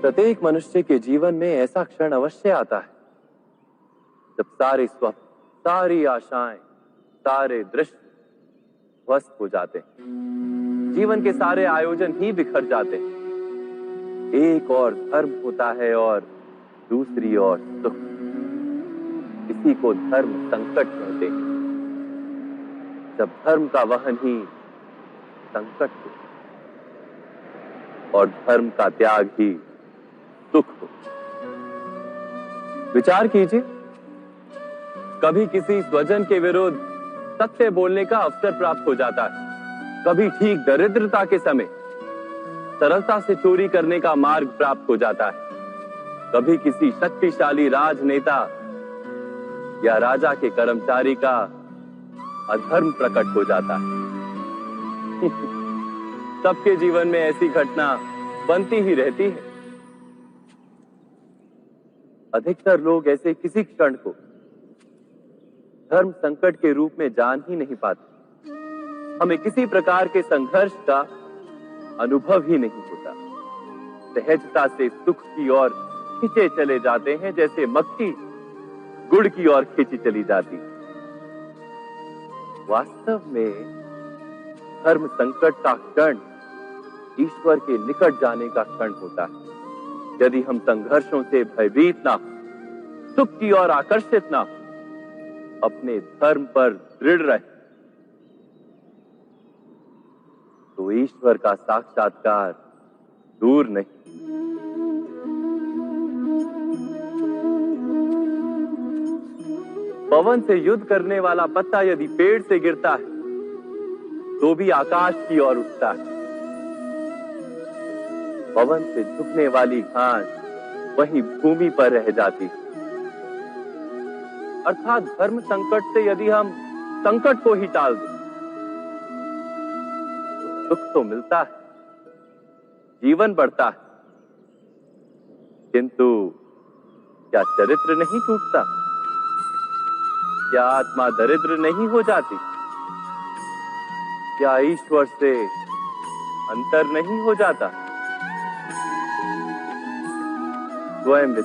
प्रत्येक मनुष्य के जीवन में ऐसा क्षण अवश्य आता है जब सारे स्वप्न, सारी आशाएं, सारे दृश्य ध्वस्त हो जाते हैं। जीवन के सारे आयोजन ही बिखर जाते हैं। एक और धर्म होता है और दूसरी ओर सुख। इसी को धर्म संकट कहते हैं। जब धर्म का वहन ही संकट हो और धर्म का त्याग ही सुख हो। विचार कीजिए, कभी किसी स्वजन के विरुद्ध सत्य बोलने का अवसर प्राप्त हो जाता है, कभी ठीक दरिद्रता के समय सरलता से चोरी करने का मार्ग प्राप्त हो जाता है, कभी किसी शक्तिशाली राजनेता या राजा के कर्मचारी का अधर्म प्रकट हो जाता है। सबके जीवन में ऐसी घटना बनती ही रहती है। अधिकतर लोग ऐसे किसी क्षण को धर्म संकट के रूप में जान ही नहीं पाते। हमें किसी प्रकार के संघर्ष का अनुभव ही नहीं होता। सहजता से सुख की ओर खींचे चले जाते हैं, जैसे मक्खी गुड़ की ओर खींची चली जाती। वास्तव में धर्म संकट का क्षण ईश्वर के निकट जाने का क्षण होता है। यदि हम संघर्षों से भयभीत ना हो, सुख की ओर आकर्षित ना हो, अपने धर्म पर दृढ़ रहे, तो ईश्वर का साक्षात्कार दूर नहीं। पवन से युद्ध करने वाला पत्ता यदि पेड़ से गिरता है तो भी आकाश की ओर उठता है। पवन से झुकने वाली घास वहीं भूमि पर रह जाती है। अर्थात धर्म संकट से यदि हम संकट को ही टाल दें तो सुख तो मिलता है, जीवन बढ़ता है, किंतु क्या चरित्र नहीं टूटता? क्या आत्मा दरिद्र नहीं हो जाती? क्या ईश्वर से अंतर नहीं हो जाता? स्वयं